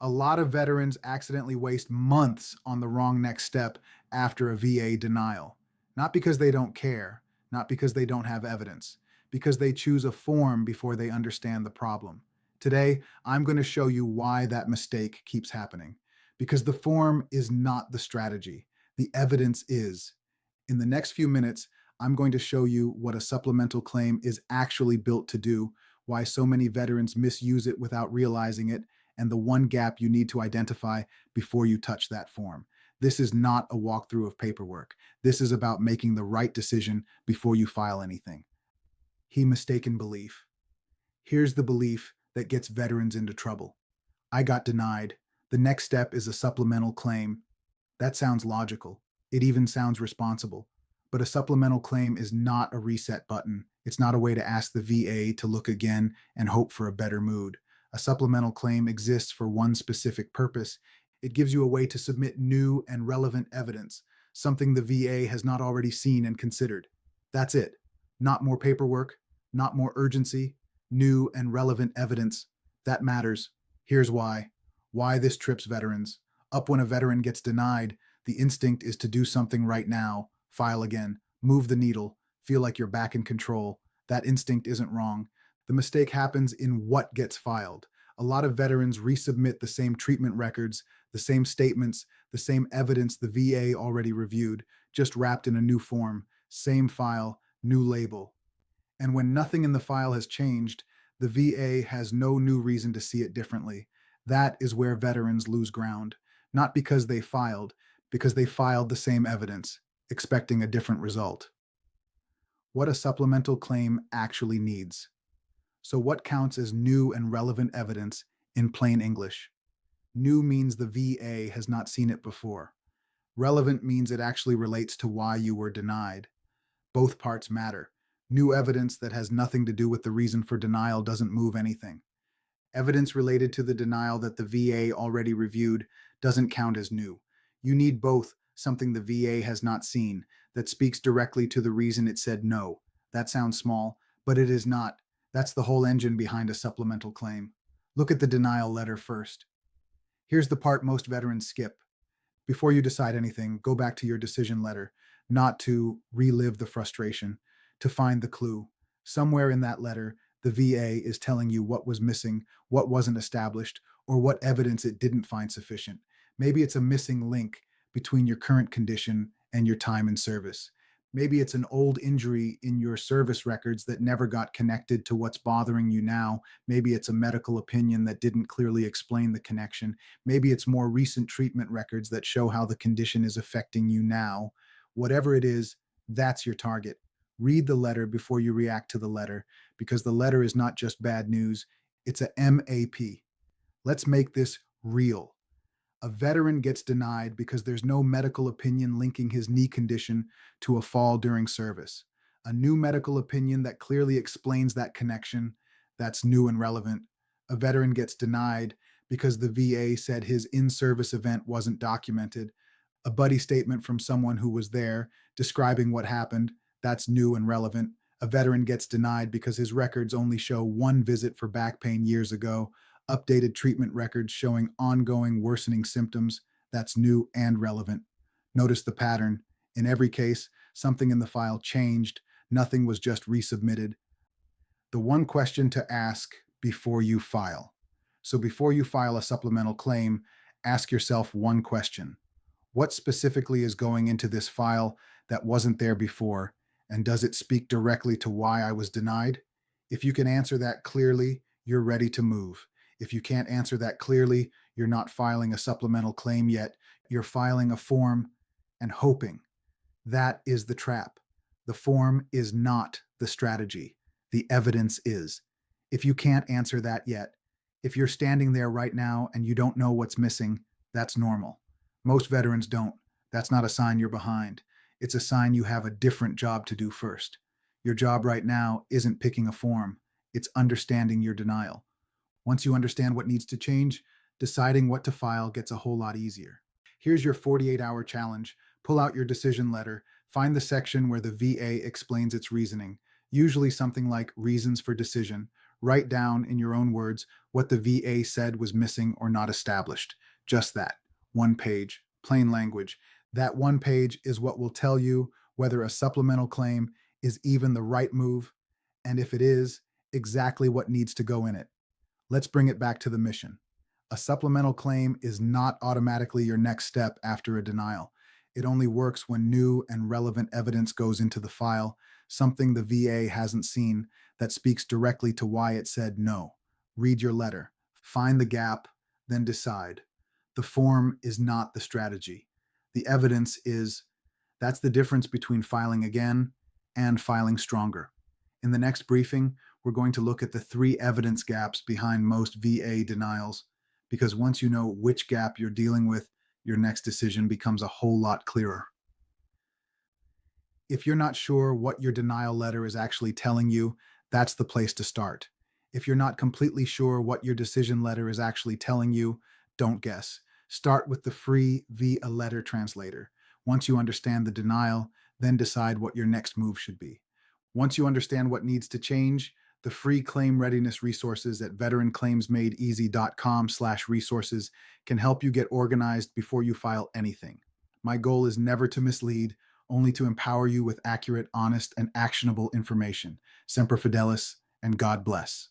A lot of veterans accidentally waste months on the wrong next step after a VA denial. Not because they don't care, not because they don't have evidence, because they choose a form before they understand the problem. Today, I'm going to show you why that mistake keeps happening. Because the form is not the strategy, the evidence is. In the next few minutes, I'm going to show you what a supplemental claim is actually built to do, why so many veterans misuse it without realizing it, and the one gap you need to identify before you touch that form. This is not a walkthrough of paperwork. This is about making the right decision before you file anything. He mistaken belief. Here's the belief that gets veterans into trouble. I got denied. The next step is a supplemental claim. That sounds logical. It even sounds responsible. But a supplemental claim is not a reset button. It's not a way to ask the VA to look again and hope for a better mood. A supplemental claim exists for one specific purpose. It gives you a way to submit new and relevant evidence, something the VA has not already seen and considered. That's it. Not more paperwork, not more urgency, new and relevant evidence. That matters. Here's why. Why this trips veterans. Up when a veteran gets denied, the instinct is to do something right now, file again, move the needle, feel like you're back in control. That instinct isn't wrong. The mistake happens in what gets filed. A lot of veterans resubmit the same treatment records, the same statements, the same evidence the VA already reviewed, just wrapped in a new form, same file, new label. And when nothing in the file has changed, the VA has no new reason to see it differently. That is where veterans lose ground. Not because they filed the same evidence, expecting a different result. What a supplemental claim actually needs. So, what counts as new and relevant evidence in plain English? New means the VA has not seen it before. Relevant means it actually relates to why you were denied. Both parts matter. New evidence that has nothing to do with the reason for denial doesn't move anything. Evidence related to the denial that the VA already reviewed doesn't count as new. You need both, something the VA has not seen that speaks directly to the reason it said no. That sounds small, but it is not. That's the whole engine behind a supplemental claim. Look at the denial letter first. Here's the part most veterans skip. Before you decide anything, go back to your decision letter, not to relive the frustration, to find the clue. Somewhere in that letter, the VA is telling you what was missing, what wasn't established, or what evidence it didn't find sufficient. Maybe it's a missing link between your current condition and your time in service. Maybe it's an old injury in your service records that never got connected to what's bothering you now. Maybe it's a medical opinion that didn't clearly explain the connection. Maybe it's more recent treatment records that show how the condition is affecting you now. Whatever it is, that's your target. Read the letter before you react to the letter, because the letter is not just bad news, it's a MAP. Let's make this real. A veteran gets denied because there's no medical opinion linking his knee condition to a fall during service. A new medical opinion that clearly explains that connection, that's new and relevant. A veteran gets denied because the VA said his in-service event wasn't documented. A buddy statement from someone who was there describing what happened, that's new and relevant. A veteran gets denied because his records only show one visit for back pain years ago. Updated treatment records showing ongoing worsening symptoms, that's new and relevant. Notice the pattern. In every case, something in the file changed. Nothing was just resubmitted. The one question to ask before you file. So before you file a supplemental claim, ask yourself one question. What specifically is going into this file that wasn't there before? And does it speak directly to why I was denied? If you can answer that clearly, you're ready to move. If you can't answer that clearly, you're not filing a supplemental claim yet. You're filing a form and hoping. That is the trap. The form is not the strategy. The evidence is. If you can't answer that yet, if you're standing there right now and you don't know what's missing, that's normal. Most veterans don't. That's not a sign you're behind. It's a sign you have a different job to do first. Your job right now isn't picking a form. It's understanding your denial. Once you understand what needs to change, deciding what to file gets a whole lot easier. Here's your 48-hour challenge. Pull out your decision letter. Find the section where the VA explains its reasoning, usually something like reasons for decision. Write down, in your own words, what the VA said was missing or not established. Just that. One page, plain language. That one page is what will tell you whether a supplemental claim is even the right move, and if it is, exactly what needs to go in it. Let's bring it back to the mission. A supplemental claim is not automatically your next step after a denial. It only works when new and relevant evidence goes into the file, something the VA hasn't seen that speaks directly to why it said no. Read your letter, find the gap, then decide. The form is not the strategy. The evidence is. That's the difference between filing again and filing stronger. In the next briefing, we're going to look at the three evidence gaps behind most VA denials, because once you know which gap you're dealing with, your next decision becomes a whole lot clearer. If you're not sure what your denial letter is actually telling you, that's the place to start. If you're not completely sure what your decision letter is actually telling you, don't guess. Start with the free VA Letter Translator. Once you understand the denial, then decide what your next move should be. Once you understand what needs to change, the free claim readiness resources at veteranclaimsmadeeasy.com/resources can help you get organized before you file anything. My goal is never to mislead, only to empower you with accurate, honest, and actionable information. Semper Fidelis, and God bless.